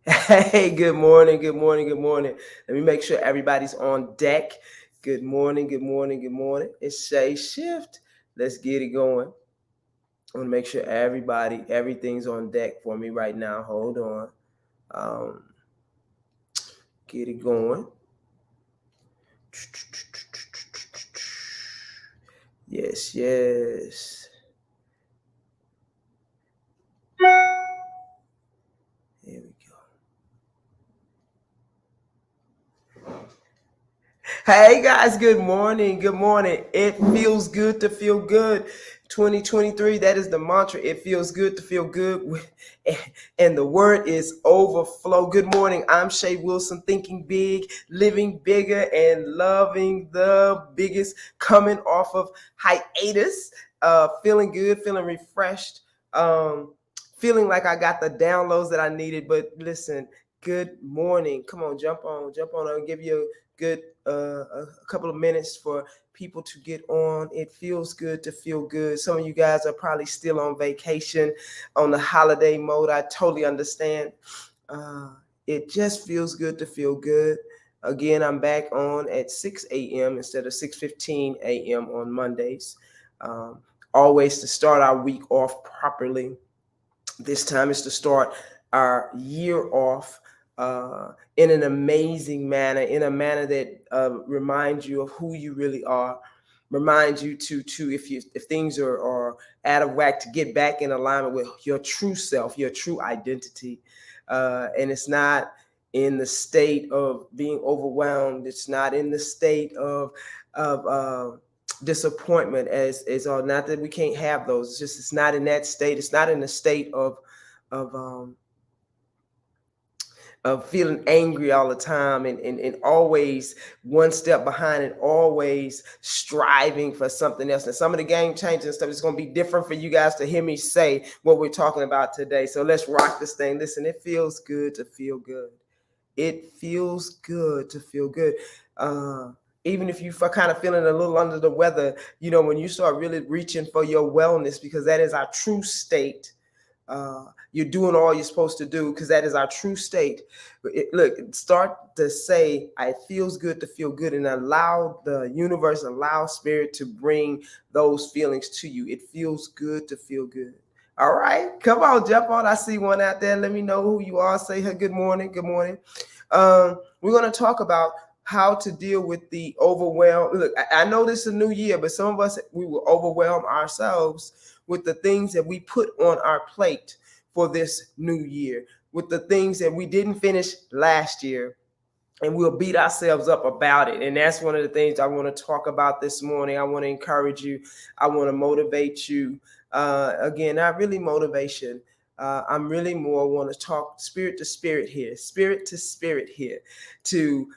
Hey, good morning, good morning, good morning. Let me make sure everybody's on deck. Good morning, good morning, good morning. It's ShayShift. Let's get it going. I want to make sure everything's on deck for me right now. Hold on. Um, get it going. Yes, yes. Here we go. Hey guys, good morning. Good morning. It feels good to feel good. 2023, that is the mantra. It feels good to feel good. And the word is overflow. Good morning. I'm Shay Wilson, thinking big, living bigger, and loving the biggest, coming off of hiatus. Feeling good, feeling refreshed. Feeling like I got the downloads that I needed. But listen, good morning. Come on, jump on. I'll give you good a couple of minutes for people to get on. It feels good to feel good. Some of you guys are probably still on vacation, on the holiday mode. I totally understand. It just feels good to feel good. Again, I'm back on at 6 a.m. instead of 6:15 a.m. on Mondays. Always to start our week off properly. This time is to start our year off in an amazing manner, in a manner that reminds you of who you really are, reminds you to if things are out of whack, to get back in alignment with your true self, your true identity, and it's not in the state of being overwhelmed. It's not in the state of disappointment as not that we can't have those. It's just it's not in that state. It's not in the state of um of feeling angry all the time and always one step behind and always striving for something else. And some of the game changing and stuff is going to be different for you guys to hear me say what we're talking about today. So let's rock this thing. Listen, it feels good to feel good. It feels good to feel good. Even if you are kind of feeling a little under the weather, when you start really reaching for your wellness, because that is our true state. You're doing all you're supposed to do because that is our true state. Look, start to say, it feels good to feel good, and allow the universe, allow spirit to bring those feelings to you. It feels good to feel good. All right, come on, jump on. I see one out there. Let me know who you are. Say her good morning. Good morning. We're going to talk about how to deal with the overwhelm. Look, I know this is a new year, but some of us, we will overwhelm ourselves with the things that we put on our plate for this new year, with the things that we didn't finish last year, and we'll beat ourselves up about it. And that's one of the things I want to talk about this morning. I want to encourage you. I want to motivate you. Again, not really motivation. I'm really more want to talk spirit to spirit here, to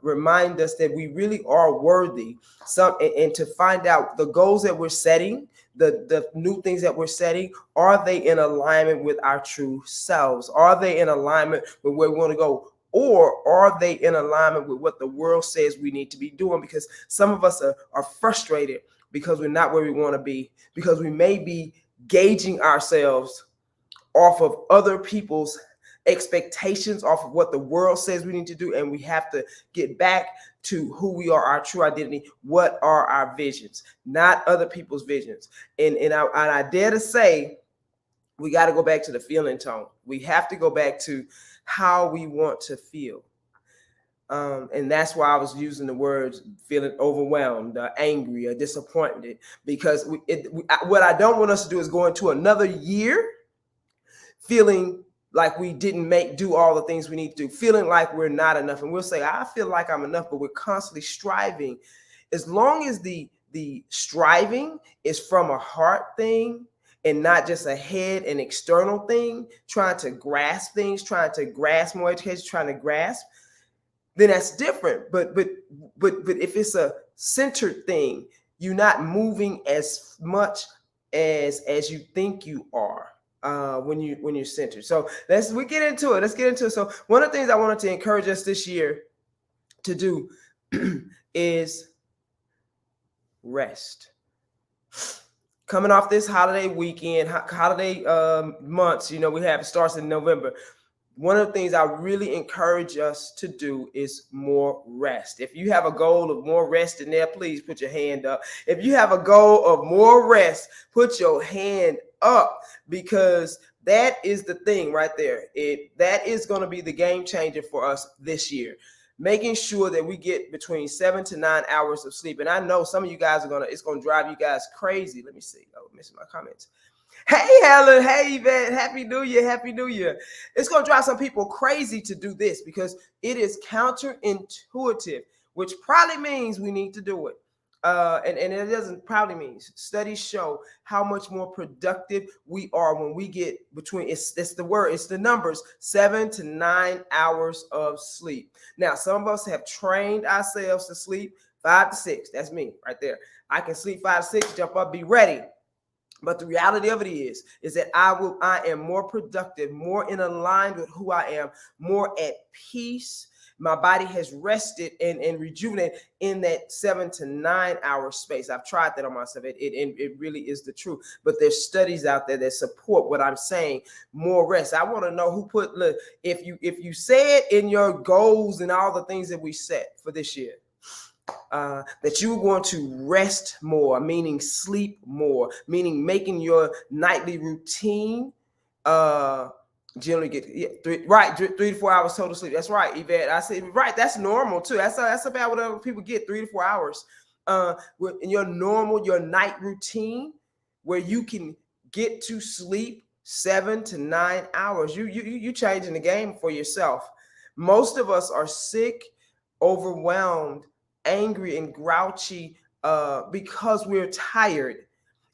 remind us that we really are worthy. And to find out the goals that we're setting, the new things that we're setting, are they in alignment with our true selves? Are they in alignment with where we want to go? Or are they in alignment with what the world says we need to be doing? Because some of us are frustrated because we're not where we want to be, because we may be gauging ourselves off of other people's expectations, off of what the world says we need to do. And we have to get back to who we are, our true identity. What are our visions, not other people's visions? And I dare to say, we got to go back to the feeling tone. We have to go back to how we want to feel. And that's why I was using the words feeling overwhelmed, angry, or disappointed, because what I don't want us to do is go into another year feeling like we didn't do all the things we need to do, feeling like we're not enough. And we'll say, I feel like I'm enough, but we're constantly striving. As long as the striving is from a heart thing and not just a head and external thing, trying to grasp things, trying to grasp more education, trying to grasp, then that's different. But if it's a centered thing, you're not moving as much as you think you are when you're centered. So we get into it. Let's get into it. So one of the things I wanted to encourage us this year to do is rest. Coming off this holiday weekend, holiday months, we have, it starts in November. one of the things I really encourage us to do is more rest. If you have a goal of more rest in there, please put your hand up. If you have a goal of more rest, put your hand up, because that is the thing right there. That is going to be the game changer for us this year. Making sure that we get between 7 to 9 hours of sleep. And I know some of you guys it's going to drive you guys crazy. Let me see. Oh, I'm missing my comments. Hey, Helen. Hey, Yvette. Happy New Year. Happy New Year. It's going to drive some people crazy to do this because it is counterintuitive, which probably means we need to do it. And it doesn't probably mean. Studies show how much more productive we are when we get between, it's the numbers, 7 to 9 hours of sleep. Now, some of us have trained ourselves to sleep 5 to 6. That's me right there. I can sleep 5 to 6, jump up, be ready. But the reality of it is that I am more productive, more in aligned with who I am, more at peace. My body has rested and rejuvenated in that 7 to 9 hour space. I've tried that on myself. It really is the truth. But there's studies out there that support what I'm saying. More rest. I want to know who look, if you say it in your goals and all the things that we set for this year. That you want to rest more, meaning sleep more, meaning making your nightly routine generally get 3 to 4 hours total sleep. That's right, Yvette. I said right. That's normal too. That's about what other people get, 3 to 4 hours. In your night routine, where you can get to sleep 7 to 9 hours. You changing the game for yourself. Most of us are sick, overwhelmed, angry, and grouchy because we're tired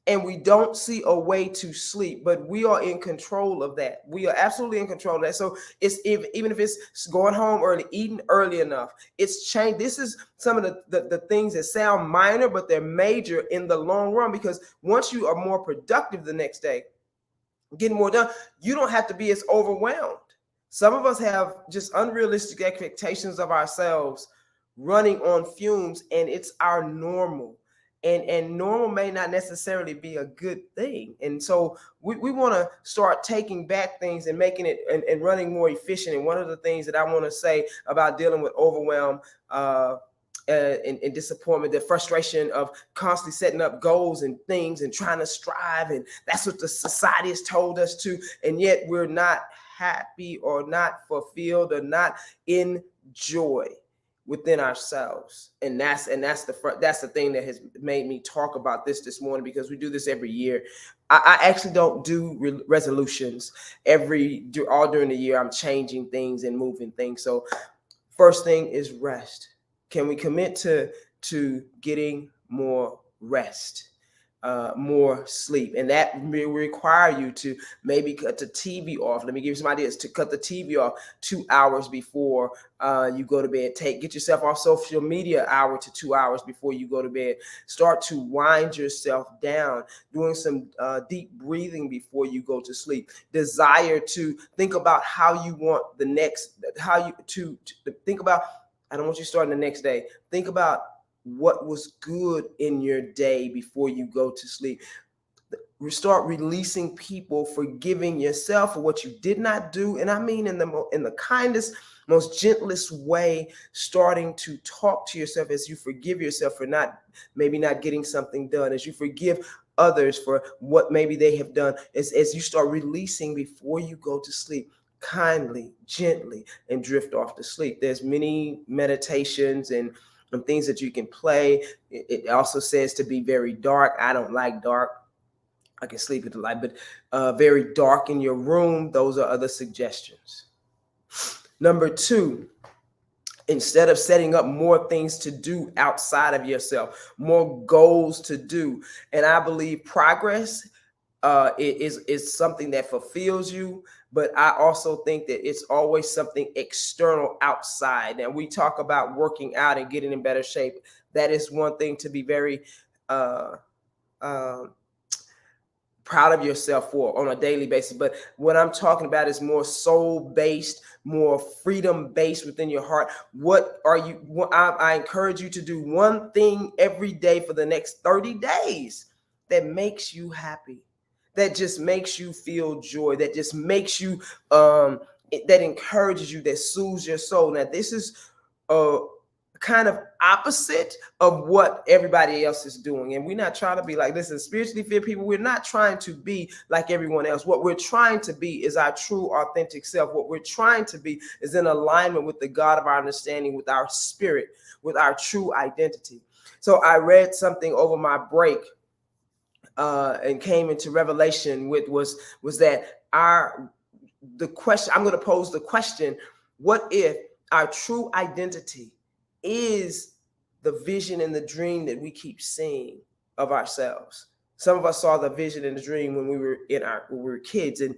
and we don't see a way to sleep, but we are in control of that. We are absolutely in control of that. So even if it's going home early, eating early enough, it's changed. This is some of the things that sound minor, but they're major in the long run, because once you are more productive the next day, getting more done, you don't have to be as overwhelmed. Some of us have just unrealistic expectations of ourselves, running on fumes, and it's our normal. And normal may not necessarily be a good thing. And so we want to start taking back things and making it and running more efficient. And one of the things that I want to say about dealing with overwhelm and disappointment, the frustration of constantly setting up goals and things and trying to strive, and that's what the society has told us to, and yet we're not happy or not fulfilled or not in joy within ourselves. And that's the thing that has made me talk about this morning, because we do this every year. I actually don't do resolutions all during the year. I'm changing things and moving things. So first thing is rest. Can we commit to getting more rest? More sleep, and that may require you to maybe cut the TV off. Let me give you some ideas to cut the TV off 2 hours before you go to bed. Get yourself off social media 1 hour to 2 hours before you go to bed. Start to wind yourself down, doing some deep breathing before you go to sleep. Desire to think about how you want the next, to think about. I don't want you starting the next day. Think about what was good in your day before you go to sleep. Start releasing people, forgiving yourself for what you did not do. And I mean in the kindest, most gentlest way, starting to talk to yourself as you forgive yourself for maybe not getting something done, as you forgive others for what maybe they have done, as you start releasing before you go to sleep, kindly, gently, and drift off to sleep. There's many meditations and things that you can play. It also says to be very dark. I don't like dark. I can sleep with the light, but very dark in your room. Those are other suggestions. Number 2, instead of setting up more things to do outside of yourself, more goals to do. And I believe progress is something that fulfills you, but I also think that it's always something external outside. And we talk about working out and getting in better shape. That is one thing to be very proud of yourself for on a daily basis. But what I'm talking about is more soul-based, more freedom-based within your heart. I encourage you to do one thing every day for the next 30 days that makes you happy, that just makes you feel joy, that just makes you that encourages you, that soothes your soul. Now, this is kind of opposite of what everybody else is doing. And we're not trying to be like, listen, spiritually fit people, we're not trying to be like everyone else. What we're trying to be is our true, authentic self. What we're trying to be is in alignment with the God of our understanding, with our spirit, with our true identity. So I read something over my break and came into revelation with was that the question, I'm going to pose the question, what if our true identity is the vision and the dream that we keep seeing of ourselves? Some of us saw the vision and the dream when we were kids, and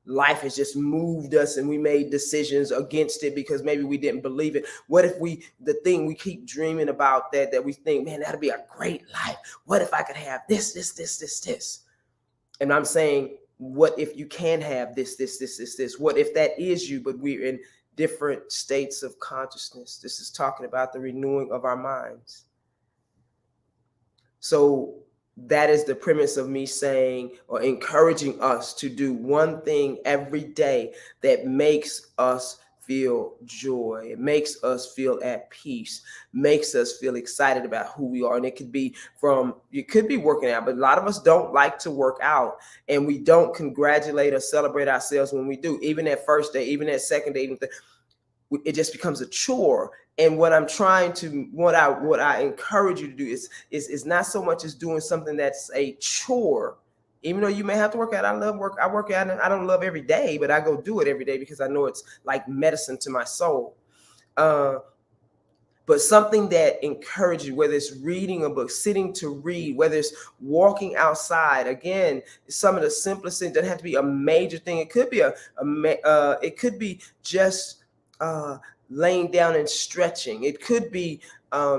life has just moved us and we made decisions against it because maybe we didn't believe it. What if the thing we keep dreaming about that we think, man, that'd be a great life. What if I could have this? And I'm saying, what if you can have this? What if that is you, but we're in different states of consciousness? This is talking about the renewing of our minds. So that is the premise of me saying or encouraging us to do one thing every day that makes us feel joy. It makes us feel at peace, makes us feel excited about who we are. And it could be working out, but a lot of us don't like to work out, and we don't congratulate or celebrate ourselves when we do. Even that first day, even that second day, it just becomes a chore. And what I encourage you to do is not so much as doing something that's a chore. Even though you may have to work out, I work out, and I don't love every day, but I go do it every day because I know it's like medicine to my soul. But something that encourages you, whether it's reading a book, sitting to read, whether it's walking outside. Again, some of the simplest things. Doesn't have to be a major thing. It could be it could be just laying down and stretching. It could be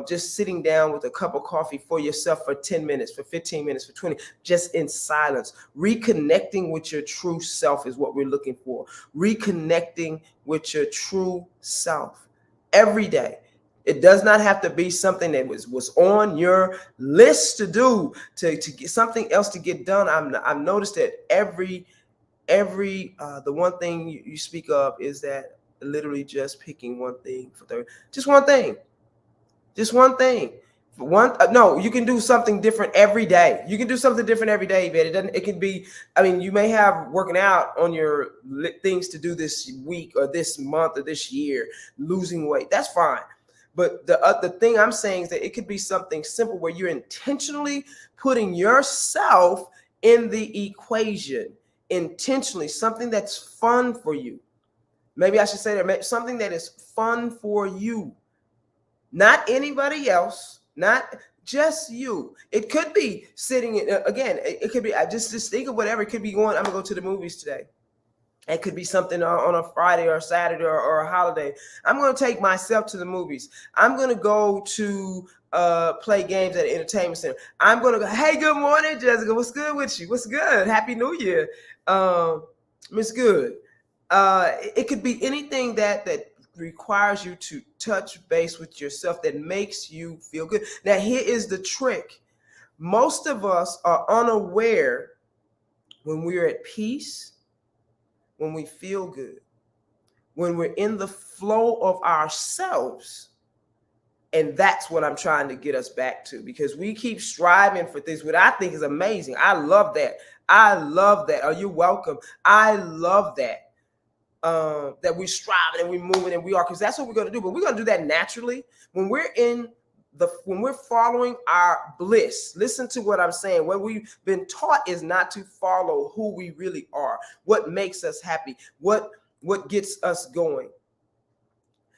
just sitting down with a cup of coffee for yourself for 10 minutes, for 15 minutes, for 20, just in silence. Reconnecting with your true self is what we're looking for. Reconnecting with your true self every day. It does not have to be something that was on your list to do, to get something else to get done. I've noticed that every the one thing you speak of is that literally just picking one thing just one thing. No, you can do something different every day. You can do something different every day, but it can be, I mean, you may have working out on your things to do this week or this month or this year, losing weight. That's fine. But the thing I'm saying is that it could be something simple where you're intentionally putting yourself in the equation, intentionally, something that's fun for you. Maybe I should say that, something that is fun for you, not anybody else, not just you. It could be sitting again. It could be, I just think of whatever. It could be going, I'm gonna go to the movies today. It could be something on a Friday or a Saturday or a holiday. I'm going to take myself to the movies. I'm going to go to play games at an entertainment center. I'm going to go, hey, good morning, Jessica. What's good with you? What's good? Happy New Year. Miss Good. It could be anything that requires you to touch base with yourself that makes you feel good. Now, here is the trick. Most of us are unaware when we're at peace, when we feel good, when we're in the flow of ourselves. And that's what I'm trying to get us back to, because we keep striving for things, what I think is amazing. I love that. Oh, you're welcome. I love that. That we're striving and we're moving and we are, because that's what we're going to do. But we're going to do that naturally when we're following our bliss. Listen to what I'm saying. What we've been taught is not to follow who we really are, what makes us happy, what gets us going.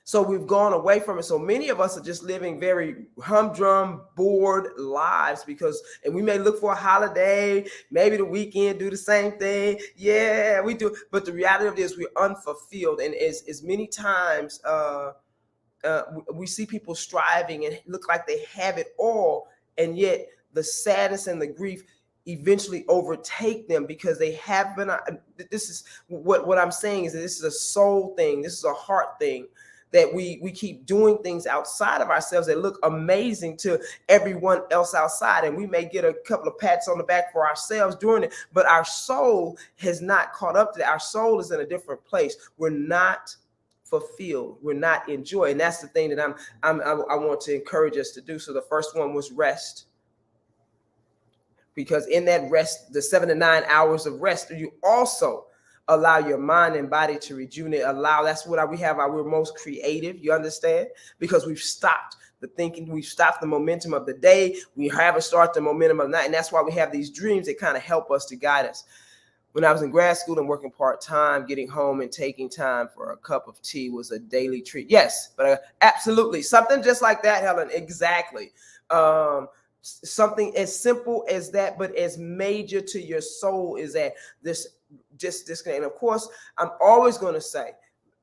So we've gone away from it. So many of us are just living very humdrum, bored lives and we may look for a holiday, maybe the weekend, do the same thing. Yeah, we do. But the reality of it is we're unfulfilled. And as many times we see people striving and look like they have it all, and yet the sadness and the grief eventually overtake them because they haven't. This is what I'm saying is that this is a soul thing. This is a heart thing. that we keep doing things outside of ourselves that look amazing to everyone else outside, and we may get a couple of pats on the back for ourselves doing it, but our soul has not caught up to that. Our soul is in a different place. We're not fulfilled. We're not in joy, and that's the thing that I want to encourage us to do. So the first one was rest, because in that rest, the 7 to 9 hours of rest, you also allow your mind and body to rejuvenate. That's what we have. We're most creative. You understand? Because we've stopped the thinking, we've stopped the momentum of the day. We haven't started the momentum of the night, and that's why we have these dreams that kind of help us to guide us. When I was in grad school and working part-time, getting home and taking time for a cup of tea was a daily treat. Yes, but absolutely. Something just like that, Helen. Exactly. Something as simple as that, but as major to your soul is that this disconnect. And of course, I'm always going to say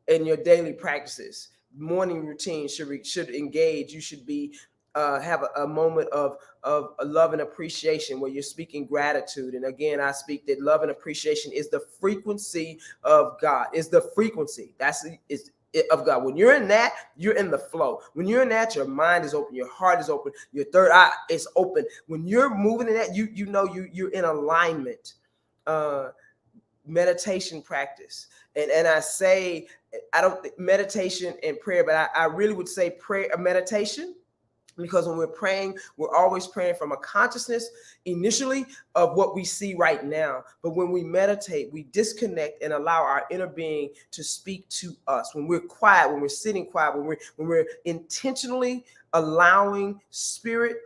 in your daily practices, morning routine should engage. You should be have a moment of love and appreciation where you're speaking gratitude. And again, I speak that love and appreciation is the frequency of God. Is the frequency. Of God. When you're in that, you're in the flow. When you're in that, your mind is open, your heart is open, your third eye is open. When you're moving in that, you know you're in alignment. Meditation practice. And I say, I don't meditation and prayer, but I really would say prayer, meditation. Because when we're praying, we're always praying from a consciousness initially of what we see right now. But when we meditate, we disconnect and allow our inner being to speak to us. When we're quiet, when we're sitting quiet, when we're intentionally allowing spirit,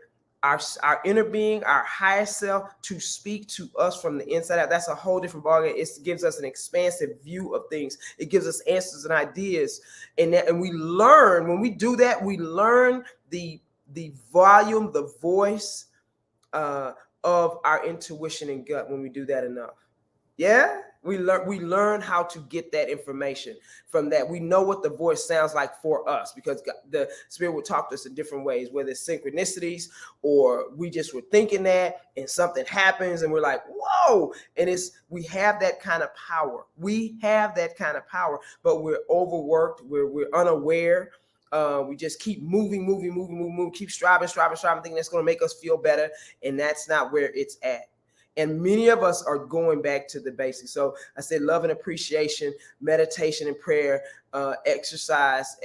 our inner being, our higher self to speak to us from the inside out, that's a whole different ballgame. It gives us an expansive view of things. It gives us answers and ideas. And we learn, when we do that, we learn the volume, the voice of our intuition and gut when we do that enough. Yeah, we learn how to get that information from that. We know what the voice sounds like for us because the Spirit will talk to us in different ways, whether it's synchronicities or we just were thinking that and something happens and we're like, whoa, and we have that kind of power. We have that kind of power, but we're overworked, we're unaware. We just keep moving, keep striving, thinking that's going to make us feel better. And that's not where it's at. And many of us are going back to the basics. So I said love and appreciation, meditation and prayer, exercise,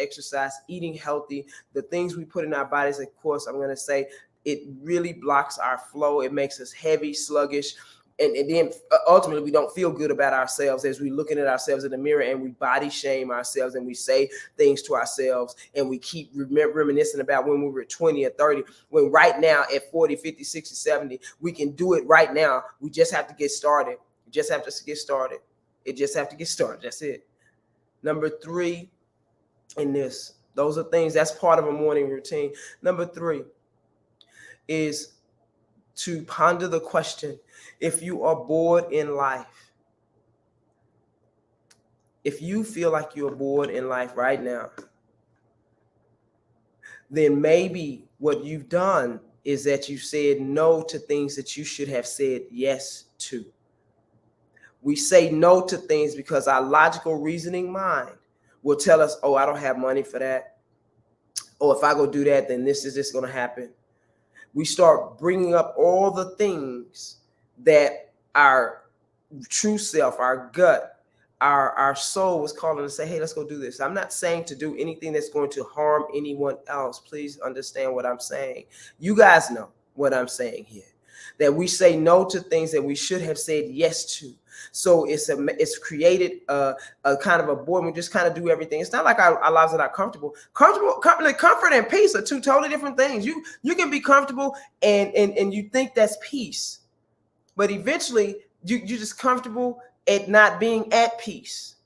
eating healthy, the things we put in our bodies. Of course, I'm going to say it really blocks our flow. It makes us heavy, sluggish. And then ultimately, we don't feel good about ourselves as we're looking at ourselves in the mirror and we body shame ourselves and we say things to ourselves and we keep reminiscing about when we were 20 or 30, when right now at 40, 50, 60, 70, we can do it right now. We just have to get started. We just have to get started. It just have to get started. That's it. Number 3 in this, those are things that's part of a morning routine. Number 3 is to ponder the question, if you are bored in life, if you feel like you're bored in life right now, then maybe what you've done is that you said no to things that you should have said yes to. We say no to things because our logical reasoning mind will tell us, oh, I don't have money for that. Oh, if I go do that, then this is just going to happen. We start bringing up all the things that our true self, our gut, our soul was calling to say, hey, let's go do this. I'm not saying to do anything that's going to harm anyone else. Please understand what I'm saying. You guys know what I'm saying here, that we say no to things that we should have said yes to. So it's created a kind of a boredom. We just kind of do everything. It's not like our lives are not comfortable. Comfort and peace are two totally different things. You can be comfortable and you think that's peace, but eventually you're just comfortable at not being at peace.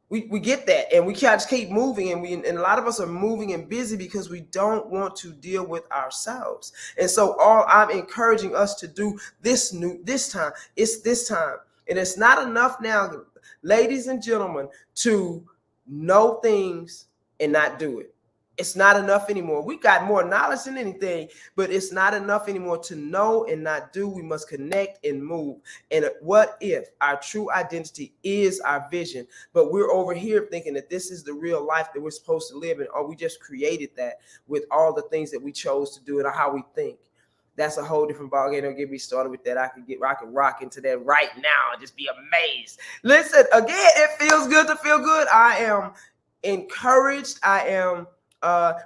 We get that, and we can't just keep moving, and a lot of us are moving and busy because we don't want to deal with ourselves. And so all I'm encouraging us to do this time, and it's not enough now, ladies and gentlemen, to know things and not do it. It's not enough anymore. We got more knowledge than anything, but it's not enough anymore to know and not do. We must connect and move. And what if our true identity is our vision, but we're over here thinking that this is the real life that we're supposed to live in, or we just created that with all the things that we chose to do and how we think? That's a whole different ballgame. Don't get me started with that. I can rock into that right now and just be amazed. Listen, again, it feels good to feel good. I am encouraged. I am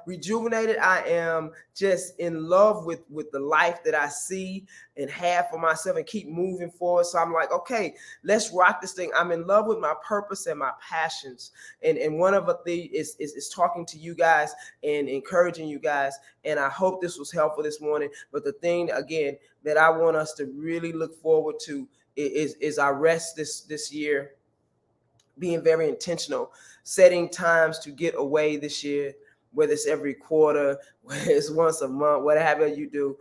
rejuvenated. I am just in love with the life that I see and have for myself and keep moving forward. So I'm like, okay, let's rock this thing. I'm in love with my purpose and my passions. And one of the things is talking to you guys and encouraging you guys. And I hope this was helpful this morning. But the thing, again, that I want us to really look forward to is our rest this year, being very intentional, setting times to get away this year, whether it's every quarter, whether it's once a month, whatever you do,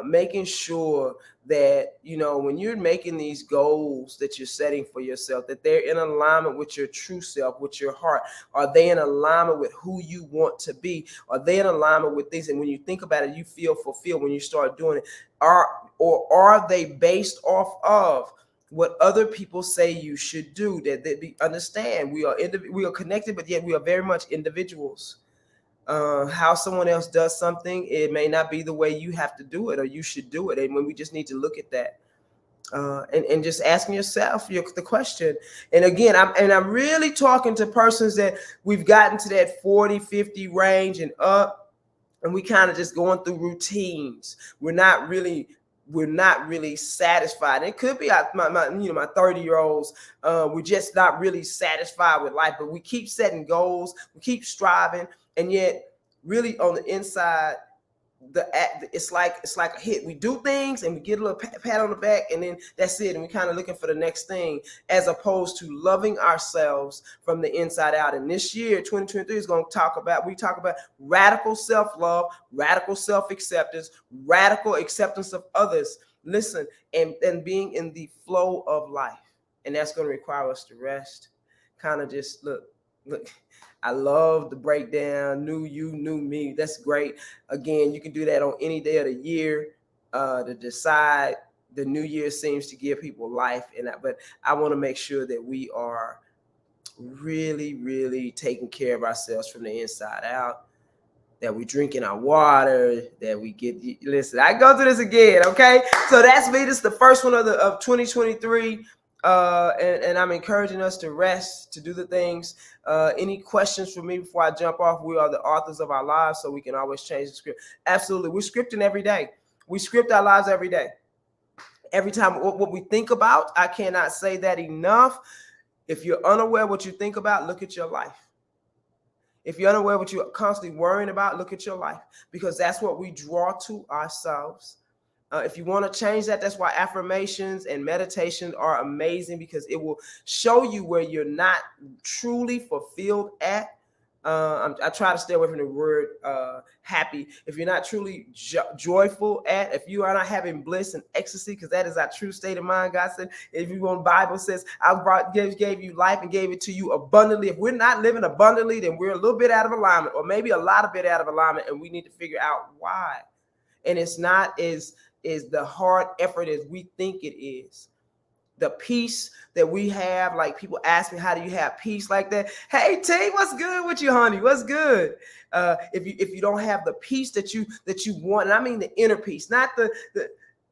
making sure that, when you're making these goals that you're setting for yourself, that they're in alignment with your true self, with your heart. Are they in alignment with who you want to be? Are they in alignment with things? And when you think about it, you feel fulfilled when you start doing it. Are they based off of what other people say you should do? That they understand we are connected, but yet we are very much individuals. How someone else does something, it may not be the way you have to do it or you should do it. And when we just need to look at that and just asking yourself the question. And again, I'm really talking to persons that we've gotten to that 40, 50 range and up, and we kind of just going through routines. We're not really satisfied. It could be my 30-year-olds. We're just not really satisfied with life, but we keep setting goals, we keep striving, and yet really on the inside, it's like a hit. We do things and we get a little pat on the back, and then that's it. And we're kind of looking for the next thing, as opposed to loving ourselves from the inside out. And this year, 2023, is going to talk about radical self-love, radical self-acceptance, radical acceptance of others. Listen, and being in the flow of life. And that's going to require us to rest. Kind of just look. I love the breakdown, new you, new me. That's great. Again, you can do that on any day of the year to decide. The new year seems to give people life, but I want to make sure that we are really, really taking care of ourselves from the inside out, that we're drinking our water, that we listen, I go through this again, okay? So that's me. This is the first one of 2023. And I'm encouraging us to rest, to do the things. Any questions for me before I jump off? We are the authors of our lives, so we can always change the script. Absolutely. We're scripting every day. We script our lives every day. Every time what we think about, I cannot say that enough. If you're unaware what you think about, look at your life. If you're unaware what you're constantly worrying about, look at your life, because that's what we draw to ourselves. If you want to change that, that's why affirmations and meditation are amazing, because it will show you where you're not truly fulfilled at. I try to stay away from the word happy. If you're not truly joyful at, if you are not having bliss and ecstasy, because that is our true state of mind. God said, if you want, Bible says, gave you life and gave it to you abundantly. If we're not living abundantly, then we're a little bit out of alignment, or maybe a lot of bit out of alignment, and we need to figure out why. And it's not is the hard effort as we think it is. The peace that we have, like people ask me, how do you have peace like that? Hey, T, what's good with you, honey? What's good? If you don't have the peace that you want, and I mean the inner peace, not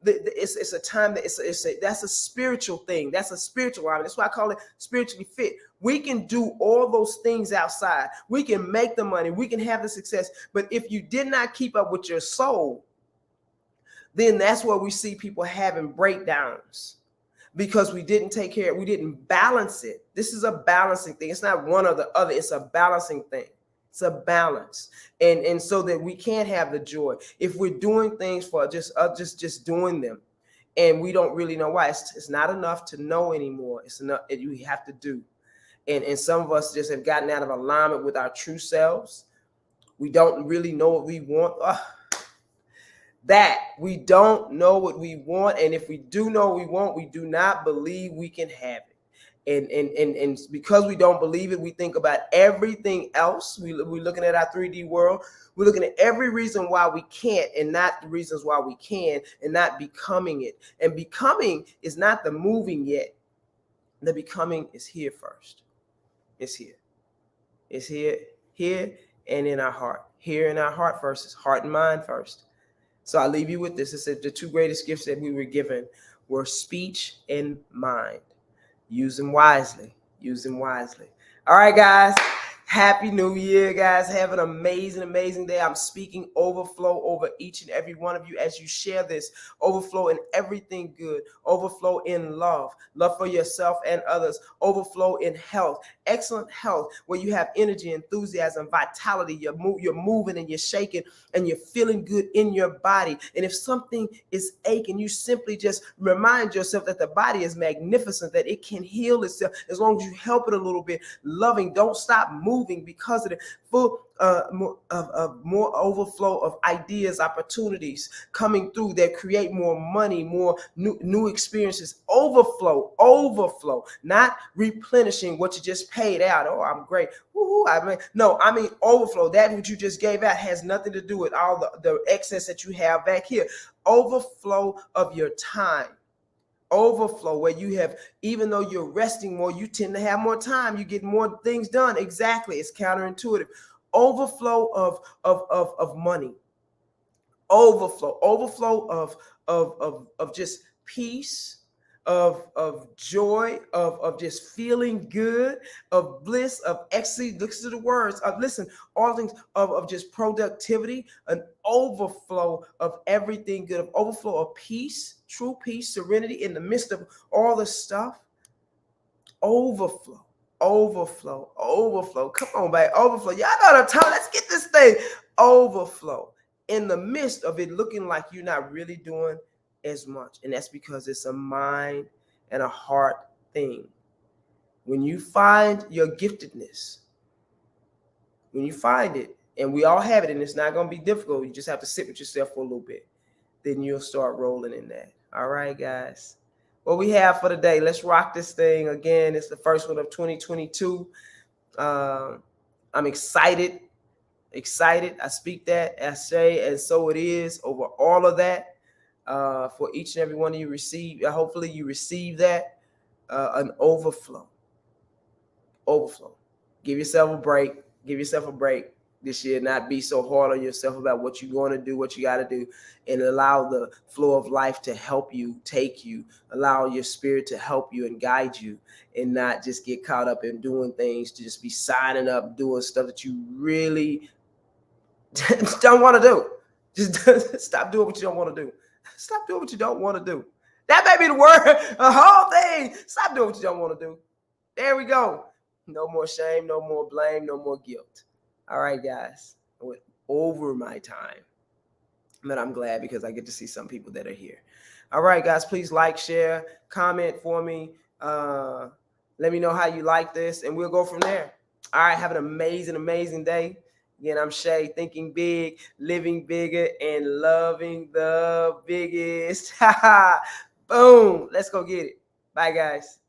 it's a time that that's a spiritual thing. That's a spiritual alignment. That's why I call it spiritually fit. We can do all those things outside. We can make the money. We can have the success. But if you did not keep up with your soul, then that's where we see people having breakdowns, because we didn't take care, we didn't balance it. This is a balancing thing. It's not one or the other. It's a balancing thing. It's a balance. And so that we can't have the joy. If we're doing things for just doing them, and we don't really know why, it's not enough to know anymore. It's enough, you have to do. And some of us just have gotten out of alignment with our true selves. We don't really know what we want. That we don't know what we want, and if we do know what we want, we do not believe we can have it. And because we don't believe it, we think about everything else. We're looking at our 3D world. We're looking at every reason why we can't and not the reasons why we can, and not becoming it. And becoming is not the moving yet. The becoming is here first. It's here. It's here, and in our heart. Here in our heart first. It's heart and mind first. So I leave you with this. It said the two greatest gifts that we were given were speech and mind. Use them wisely. Use them wisely. All right, guys. Happy New Year, guys. Have an amazing, amazing day. I'm speaking overflow over each and every one of you as you share this. Overflow in everything good. Overflow in love. Love for yourself and others. Overflow in health. Excellent health where you have energy, enthusiasm, vitality. You're moving and you're shaking and you're feeling good in your body. And if something is aching, you simply just remind yourself that the body is magnificent, that it can heal itself as long as you help it a little bit. Loving, don't stop moving because of the full more overflow of ideas, opportunities coming through that create more money, more new experiences. Overflow, not replenishing what you just paid out. Oh, I'm great. Woo-hoo. I mean overflow. That which you just gave out has nothing to do with all the excess that you have back here. Overflow of your time. Overflow where you have, even though you're resting more, you tend to have more time. You get more things done. Exactly. It's counterintuitive. Overflow of money. Overflow of just peace, of joy, of just feeling good, of bliss, of ecstasy. Listen to the words. Listen, all things of just productivity, an overflow of everything good, of overflow of peace, true peace, serenity in the midst of all the stuff. Overflow. Come on, baby. Overflow. Y'all know what I'm talking. Let's get this thing. Overflow. In the midst of it looking like you're not really doing as much. And that's because it's a mind and a heart thing. When you find your giftedness, when you find it, and we all have it, and it's not going to be difficult, you just have to sit with yourself for a little bit, then you'll start rolling in that. All right, guys. What we have for today, let's rock this thing. Again, it's the first one of 2022. I'm excited. I speak that, I say, and so it is over all of that. For each and every one of you receive, hopefully you receive that, an overflow. Give yourself a break this year. Not be so hard on yourself about what you're going to do, what you got to do, and allow the flow of life to help you, take you, allow your spirit to help you and guide you, and not just get caught up in doing things, to just be signing up, doing stuff that you really don't want to do. Just stop doing what you don't want to do. Stop doing what you don't want to do. That may be the word, the whole thing. Stop doing what you don't want to do. There we go. No more shame, no more blame, no more guilt. All right, guys. I went over my time, but I'm glad because I get to see some people that are here. All right, guys, please like, share, comment for me. Let me know how you like this, and we'll go from there. All right, have an amazing, amazing day. Again, I'm Shay, thinking big, living bigger, and loving the biggest. Boom. Let's go get it. Bye, guys.